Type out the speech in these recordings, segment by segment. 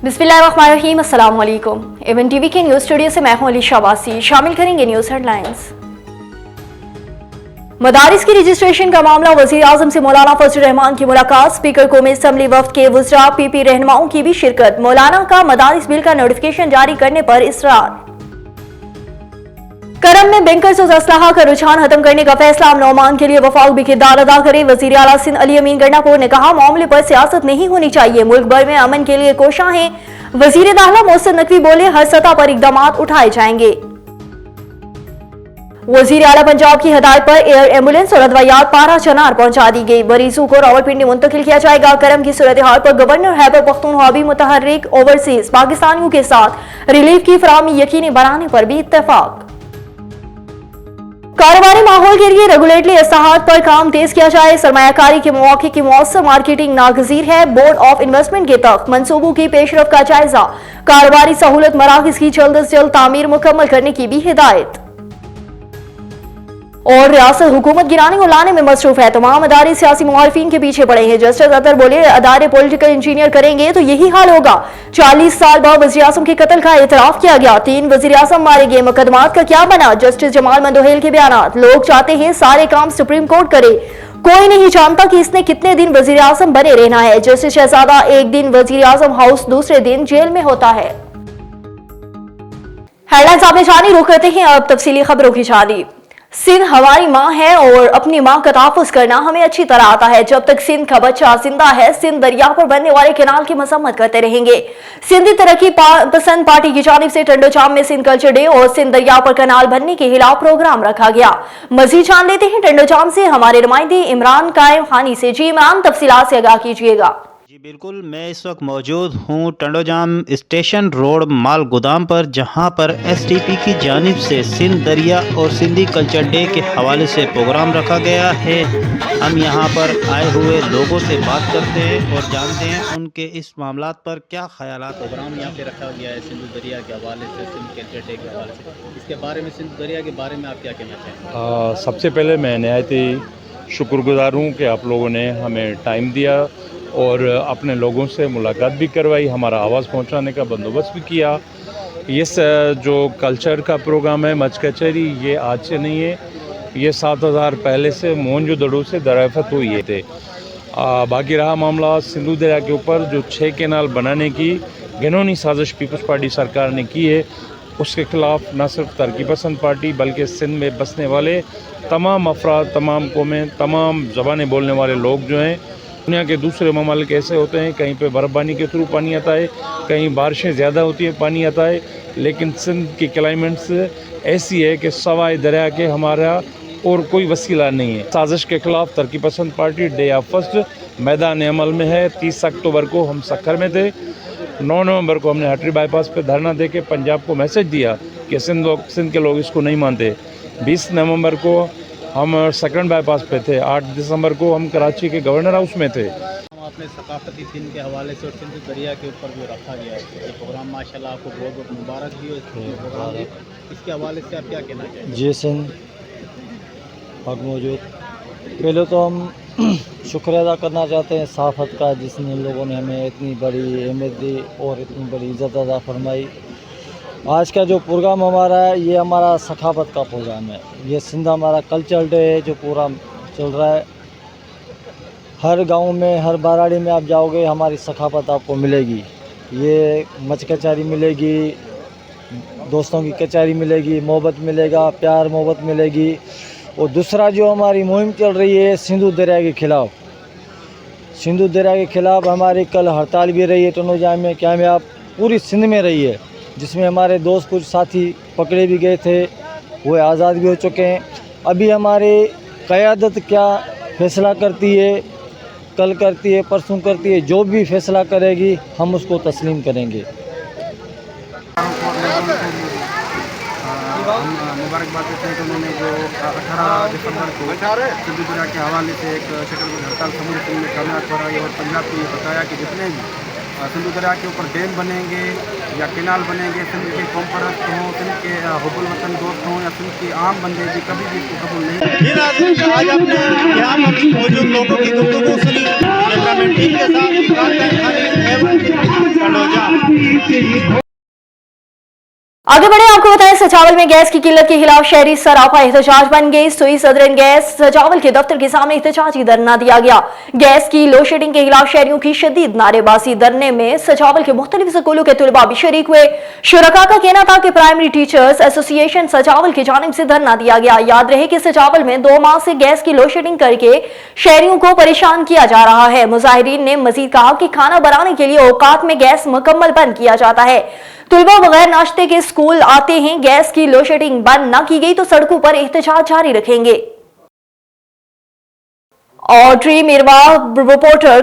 बिस्मिल्लाहिर्रहमानिर्रहीम, अस्सलाम वालेकुम। एवन टीवी के न्यूज स्टूडियो से मैं हूं अली शाबासी। शामिल करेंगे न्यूज हेडलाइंस। मदारिस की रजिस्ट्रेशन का मामला, वजीर आजम से मौलाना फजल रहमान की मुलाकात, स्पीकर कौमी असम्बली वफ्द के वज़रा पीपी रहनुमाओं की भी शिरकत, मौलाना का मदारिस बिल का नोटिफिकेशन जारी करने पर इसरार। करम में बैंकर्स और असलाहा का रुझान खत्म करने का फैसला, अमन ओमान के लिए वफाक भी किरदार अदा करे, वजीर आला सिंध अली अमीन गंडापुर ने कहा मामले पर सियासत नहीं होनी चाहिए, मुल्क भर में अमन के लिए कोशां हैं। वजीर दाखिला मोहसिन नकवी बोले हर सतह पर इकदाम उठाए जाएंगे। वजीर आला पंजाब की हदायत पर एयर एम्बुलेंस और अदवायात पारा चनार पहुंचा दी गई, मरीजों को रावलपिंडी मुंतकिल किया जाएगा। करम की सूरत हाल पर गवर्नर खैबर पख्तूनख्वा भी मुतहर्रिक, ओवरसीज पाकिस्तानियों के साथ रिलीफ की फराहमी यकीनी बनाने पर भी इत्तेफाक। कारोबारी माहौल के लिए रेगुलेटरी इस्लाहात पर काम तेज किया जाए, सरमायाकारी के मौके की मौसम मार्केटिंग नागजीर है, बोर्ड ऑफ इन्वेस्टमेंट के तहत मंसूबों की पेशरफ का जायजा, कारोबारी सहूलत मराकज की जल्द से जल्द तामीर मुकम्मल करने की भी हिदायत। और रियासत हुकूमत गिराने को लाने में मसरूफ है, तमाम अदारे सियासी मुखालिफिन के पीछे पड़े हैं। जस्टिस अतर बोले अदारे पॉलिटिकल इंजीनियर करेंगे तो यही हाल होगा। 40 साल बाद वज़ीर आज़म के कत्ल का एतराफ किया गया, 3 वज़ीर आज़म मारे गए, मुकदमात का क्या बना। जस्टिस जमाल मंदोहेल के बयानात, लोग चाहते हैं सारे काम सुप्रीम कोर्ट करे, कोई नहीं जानता कि इसने कितने दिन वज़ीर आज़म बने रहना है। जस्टिस शहजादा एक दिन वज़ीर आज़म हाउस, दूसरे दिन जेल में होता है। हेडलाइंस आपने जानी, रुक करते हैं अब तफसीली खबरों की जानिब। सिंध हमारी माँ है और अपनी माँ का तहफ़्फ़ुज़ करना हमें अच्छी तरह आता है। जब तक सिंध का बच्चा जिंदा है, सिंध दरिया पर बनने वाले कैनाल की मसम्मत करते रहेंगे। सिंधी तरक्की पसंद पार्टी की जानिब से टंडोचाम में सिंध कल्चर डे और सिंध दरिया पर कैनाल बनने के खिलाफ प्रोग्राम रखा गया। मजीद जान लेते हैं टंडोचाम से हमारे नुमाइंदे इमरान कायम खानी से। जी इमरान, तफसीलात से आगाह कीजिएगा। जी बिल्कुल, मैं इस वक्त मौजूद हूँ टंडोजाम स्टेशन रोड माल गोदाम पर, जहाँ पर एसडीपी की जानिब से सिंध दरिया और सिंधी कल्चर डे के हवाले से प्रोग्राम रखा गया है। हम यहाँ पर आए हुए लोगों से बात करते हैं और जानते हैं उनके इस मामलात पर क्या ख्यालात। प्रोग्राम यहाँ पे रखा गया है सिंध दरिया के हवाले से, सिंध कल्चर डे के हवाले से, इसके बारे में, सिंध दरिया के बारे में आप क्या कहना चाहेंगे? सबसे पहले मैं नहायत ही शुक्रगुजार हूँ कि आप लोगों ने हमें टाइम दिया और अपने लोगों से मुलाकात भी करवाई, हमारा आवाज़ पहुंचाने का बंदोबस्त भी किया। ये जो कल्चर का प्रोग्राम है मच कचहरी, ये आज से नहीं है, ये 7000 पहले से मोहनजोदड़ो से दराफत हुई थे। बाकी रहा मामला सिंधु दरिया के ऊपर जो 6 कैनाल बनाने की घिनौनी साजिश पीपल्स पार्टी सरकार ने की है, उसके ख़िलाफ़ न सिर्फ तरक्की पसंद पार्टी बल्कि सिंध में बसने वाले तमाम अफराद, तमाम कौमें, तमाम ज़बानें बोलने वाले लोग जो हैं, दुनिया के दूसरे ममालिक ऐसे होते हैं कहीं पे बर्फ़बारी के थ्रू पानी आता है, कहीं बारिशें ज़्यादा होती हैं पानी आता है, लेकिन सिंध की क्लाइमेट्स ऐसी है कि सवाए दरिया के हमारा और कोई वसीला नहीं है। साजिश के ख़िलाफ़ तरक्की पसंद पार्टी डे ऑफ फर्स्ट मैदान अमल में है। 30 अक्टूबर को हम सक्खर में थे, 9 नवंबर को हमने हटरी बाईपास पे धरना दे के पंजाब को मैसेज दिया कि सिंध के लोग इसको नहीं मानते। 20 नवंबर को हम सेकंड बाईपास पे थे, 8 दिसंबर को हम कराची के गवर्नर हाउस में थे। हम अपने सकाफती सिंध के हवाले से और सिंध दरिया के ऊपर जो रखा गया है ये प्रोग्राम, माशाल्लाह आपको बहुत बहुत मुबारक भी हो प्रोग्राम, इसके हवाले से आप क्या कहना चाहेंगे? जी सिंध हक मौजूद, पहले तो हम शुक्रिया अदा करना चाहते हैं सहाफ़त का, जिसने लोगों ने हमें इतनी बड़ी अहमियत दी और इतनी बड़ी इज़्ज़त अदा फरमाई। आज का जो प्रोग्राम हमारा है ये हमारा सखावत का प्रोग्राम है। ये सिंध हमारा कल्चर डे है जो पूरा चल रहा है। हर गांव में, हर बाराड़ी में आप जाओगे हमारी सखावत आपको मिलेगी। ये मच कचहरी मिलेगी, दोस्तों की कचहरी मिलेगी, मोहब्बत मिलेगा, प्यार मोहब्बत मिलेगी। और दूसरा जो हमारी मुहिम चल रही है सिंधु दरिया के ख़िलाफ़, सिंधु दरिया के ख़िलाफ़ हमारी कल हड़ताल भी रही है टंडोजाम में, कामयाब पूरी सिंध में रही है, जिसमें हमारे दोस्त कुछ साथी पकड़े भी गए थे, वो आज़ाद भी हो चुके हैं। अभी हमारी क़यादत क्या फ़ैसला करती है, कल करती है, परसों करती है, जो भी फ़ैसला करेगी हम उसको तस्लीम करेंगे। हम मुबारकबाद देते हैं कि उन्होंने जो 18 दिसंबर को सिंधु दरिया के हवाले से एक शटल हड़ताल समूह सिंध में कामयाब कराई और पंजाब को ये बताया कि जितने भी सिंधु दरिया के ऊपर डैम बनेंगे या कैनाल बनेंगे, सिंध के कौम परस्त हों, सिंध के हुब्बुल वतन दोस्त हों या सिंध के आम बंदे भी कभी भी इसको कबूल नहीं। आज आपने यहाँ पर मौजूद लोगों की गुफ्तगू सुनी, कैमरामैन टीम के साथ आगे बढ़े, आपको बताएं सचावल में गैस की किल्लत के खिलाफ शहरी सरापा एहतजाज बन गई। सुई सदरन गैस सचावल के दफ्तर के सामने एहतजाजी धरना दिया गया। गैस की लोड शेडिंग के खिलाफ शहरियों की शदीद नारेबाजी। धरने में सचावल के मुख्तलिफ स्कूलों के तलबा भी शरीक हुए। शुरका का कहना था कि प्राइमरी टीचर्स एसोसिएशन सचावल की जानिब से धरना दिया गया। याद रहे कि सचावल में 2 माह से गैस की लोड शेडिंग करके शहरियों को परेशान किया जा रहा है। मुजाहिरीन ने मजीद कहा कि खाना बनाने के लिए औकात में गैस मुकम्मल बंद किया जाता है। तुलबा बगैर नाश्ते के स्कूल आते हैं। गैस की लोड शेडिंग बंद न की गई तो सड़कों पर एहतजाज जारी रखेंगे। और ड्रीम इरवा रिपोर्टर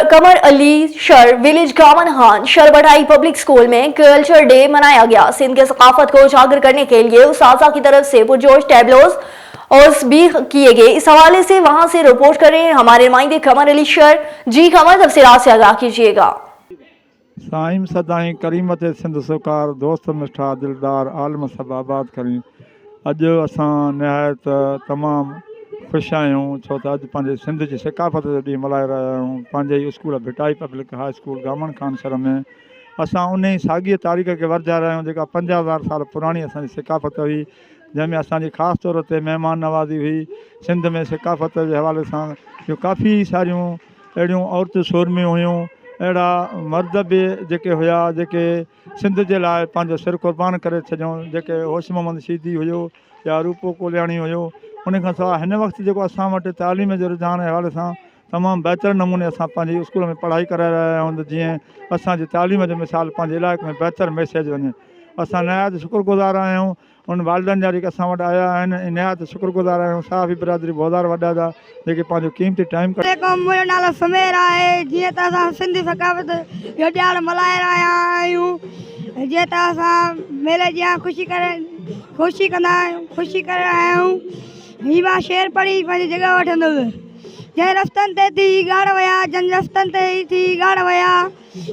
कमर अली शर विलेज गामन खान शरबढ़ाई पब्लिक स्कूल में कल्चर डे मनाया गया। सिंध के सकाफत को उजागर करने के लिए उस्ताजा की तरफ से पुरजोश टैबलोज और भी किए गए। इस हवाले से वहां से रिपोर्ट कर रहे हैं हमारे नुमाइंदे कमर अली शर। जी कमर, तफसीलात से आगाह कीजिएगा। साईं सदाई करीमत सिंध सुकार दोस्त मिठा दिलदार आलम सब आबाद करी। अॼु असां निहायत तमामु ख़ुशि आहियूं छो त अॼु पंहिंजे सिंध जी सकाफ़त जो ॾींहुं मल्हाए रहिया आहियूं। पंहिंजे ई school Bhitai public high school Gaman Khan शहर में असां उन ई साॻीअ तारीख़ खे वरजाए रहिया आहियूं जेका 50,000 साल पुराणी असांजी सकाफ़त हुई, जंहिंमें असांजी ख़ासि तौर ते महिमान नवाज़ी हुई। सिंध में सकाफ़त जे हवाले सां जो काफ़ी सारियूं अहिड़ियूं औरतूं शोरमियूं हुयूं, अहिड़ा मर्द बि जेके हुआ जेके सिंध जे लाइ पंहिंजो सिर क़ुर्बान करे छॾियूं, जेके होश मोहम्मद शीदी हुयो या रूपो कोलियाणी हुयो। उन खां सवाइ हिन वक़्तु जेको असां वटि तालीम जो रुझान जे हवाले सां तमामु बहितर नमूने असां पंहिंजे स्कूल में पढ़ाई कराए रहिया आहियूं त जीअं असांजी तालीम जो मिसाल पंहिंजे इलाइक़े में बहितर मैसेज वञे। असां नहायत शुक्रगुज़ार आहियूं उन वालदनि जा जेके असां वटि आया आहिनि। नहायत शुक्रगुज़ार आहियूं साफ़ी बिरादरी बौदार वॾा जा जेके पंहिंजो क़ीमती टाइम मुंहिंजो नालो सुमेर आहे। जीअं त असां सिंधी सकाफ़त जो ॾियारु मल्हाए रहिया आहियूं, जीअं त असां मेले जी ख़ुशी कंदा आहियूं, ख़ुशी करे रहिया आहियूं। हीअ मां शेर पढ़ी पंहिंजी जॻह वठंदुसि। जंहिं रस्तनि ते थी ॻाढ़ विया, जंहिं रस्तनि ते थी ॻाढ़ विया,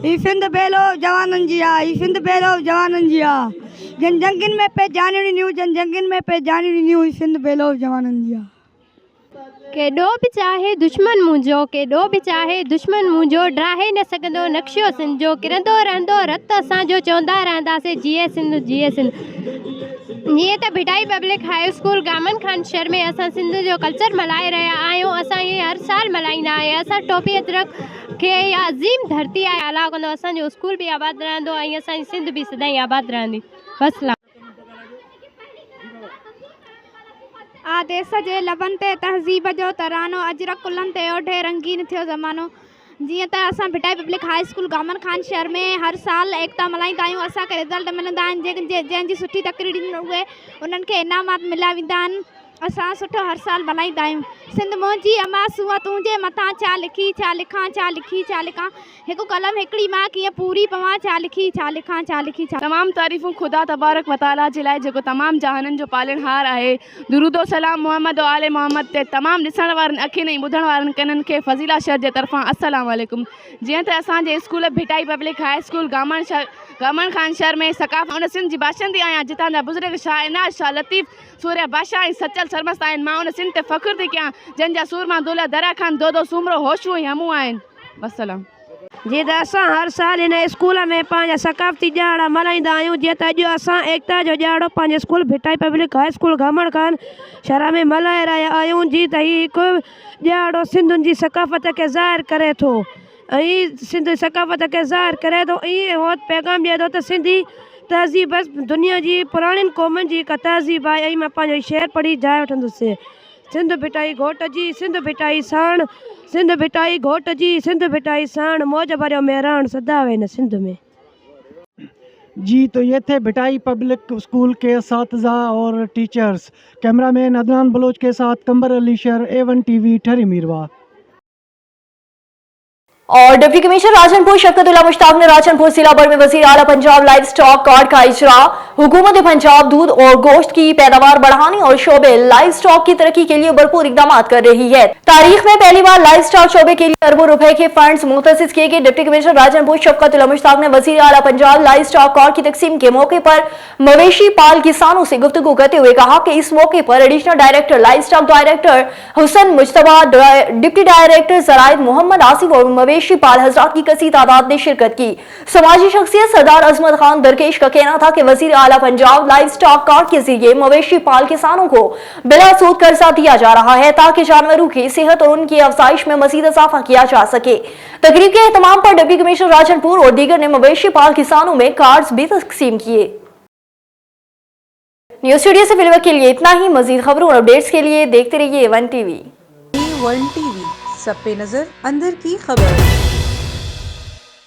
हीअ सिंध बेलो जवाननि जी आहे, हीअ सिंध बेलो जवाननि जी आहे। जिन जंगियुनि में पे जानियूं ॾिनियूं, जिन जंगियुनि में पे जानियूं ॾिनियूं, हीअ सिंध बेलो जवाननि जी आहे। केॾो बि चाहे दुश्मन मुंहिंजो, केॾो बि चाहे दुश्मन मुंहिंजो, ड्राहे न सघंदो नक्शो सिंध जो, किरंदो रहंदो रत असांजो, चवंदा रहंदासीं जिए सिंध जिए सिंध। जीअं त Bhitai public high school Gaman Khan शहर में असां सिंध जो कल्चर मल्हाए रहिया आहियूं। असां इहे हर साल मल्हाईंदा आहियूं। असां टोपी अदरक खे इहा अज़ीम धरती आहे आला कंदो, असांजो स्कूल बि आबाद रहंदो ऐं असांजी सिंध बि सदाईं आबाद रहंदी। बसि देश जे लबनि ते तहज़ीब जो तरानो, अजरक कुलनि ते ओढे रंगीन थियो ज़मानो। जीअं त असां Bhitai public high school Gaman Khan शहर में हर साल एकता मल्हाईंदा आहियूं। असांखे रिज़ल्ट मिलंदा आहिनि, जंहिंजी सुठी तकरीर ॾींदा उहे उन्हनि खे इनामात मिलिया वेंदा आहिनि। असां सुठो हर साल मल्हाईंदा आहियूं। सिंध मुंहिंजी अमा सूअ तुंहिंजे मथां छा लिखी छा लिखां, छा लिखी छा लिखां, हिकु कलम हिकिड़ी मां कीअं पूरी पवां, छा लिखी छा लिखां, छा लिखी छा। तमामु तारीफ़ूं ख़ुदा तबारक व तआला जे लाइ जेको तमामु जहाननि जो पालनहार आहे। दुरूदो सलाम मोहम्मद आले मोहम्मद ते तमामु ॾिसण वारनि अखियुनि ऐं ॿुधण वारनि कननि खे फ़ज़ीला शहर जे तरफ़ां अस्सलाम वालेकुम। जीअं त असांजे school Bhitai public high school Gaman Khan शहर में सकाफ़त उन सिंध जी बाशिंदी आहियां जितां जा बुज़ुर्ग शाह इनाज शाह लतीफ़ सूर्य बादशाह ऐं सचल सरमस्त आहिनि। मां उन सिंध ते फ़ख़ुरु थी कयां जंहिंजा सूरमा दुल्हा दरा खान दो दो सूमरो होशू ऐं हमू आहिनि। वसलाम। जीअं त असां हर साल हिन स्कूल में पंहिंजा सकाफ़ती ॾियारा मल्हाईंदा आहियूं। जीअं त अॼु असां एकता जो ॾियारो पंहिंजे school Bhitai public high school Gaman Khan शहर में मल्हाए रहिया आहियूं। जी त हीउ हिकु ॾियारो सिंधुनि जी सकाफ़त खे ज़ाहिर करे थो ऐं सिंध सकाफ़त खे ज़ाहिर करे थो। ईअं उहो पैगाम ॾिए थो त सिंधी तहज़ीब बसि दुनिया जी पुराणियुनि क़ौमुनि जी हिकु तहज़ीब आहे। ऐं मां पंहिंजो शेर पढ़ी जाइ वठंदुसि। सिंध भिटाई घोट जी सिंध भिटाई साण, सिंध भिटाई घोट जी सिंध भिटाई साण, मौज भरियो मेहरान सदा वे न सिंध में। जी तो ये थे भिटाई पब्लिक स्कूल के असातिज़ा और टीचर्स। कैमरामैन अदनान बलोच के साथ कमर अली शहर, A1 TV ठरी मीरवा। और डिप्टी कमिश्नर राजनपुर शफकतुल्लाह मुश्ताक ने राजनपुर जिला भर में वज़ीर आला पंजाब लाइव स्टॉक कार्ड का इजरा। हुकूमत पंजाब दूध और गोश्त की पैदावार बढ़ाने और शोबे लाइव स्टॉक की तरक्की के लिए भरपूर इकदाम कर रही है। तारीख में पहली बार लाइव स्टॉक शोबे के लिए अरबों रुपए के फंड्स मुख्तसिस किए गए। डिप्टी कमिश्नर राजनपुर शफकतुल्लाह मुश्ताक ने वज़ीर आला पंजाब लाइव स्टॉक कार्ड की तकसीम के मौके पर मवेशी पाल किसानों से गुफ्तगू करते हुए कहा कि इस मौके पर additional director live stock director हुसन मुजतबा, डिप्टी डायरेक्टर ज़राइद मोहम्मद आसिफ और मवेशी मवेशी पाल हजरात की कसी तादाद ने शिरकत की। समाजी शख्सियत सरदार अजमत खान दरकेश का कहना था कि वजीर आला पंजाब लाइव स्टॉक कार्ड के जरिए मवेशी पाल किसानों को बिला सूद कर्जा दिया जा रहा है ताकि जानवरों की सेहत और उनकी अफजाइश में मजीद इजाफा किया जा सके। तकरीब के एहतमाम पर डिप्टी कमिश्नर राजनपुर और दीगर ने मवेशी पाल किसानों में कार्ड्स भी तकसीम किए। न्यूज स्टूडियो से फिलहाल के लिए इतना ही। मजीद खबरों और अपडेट्स के लिए देखते रहिए A1 TV। A1 TV, सब पे नजर, अंदर की खबर।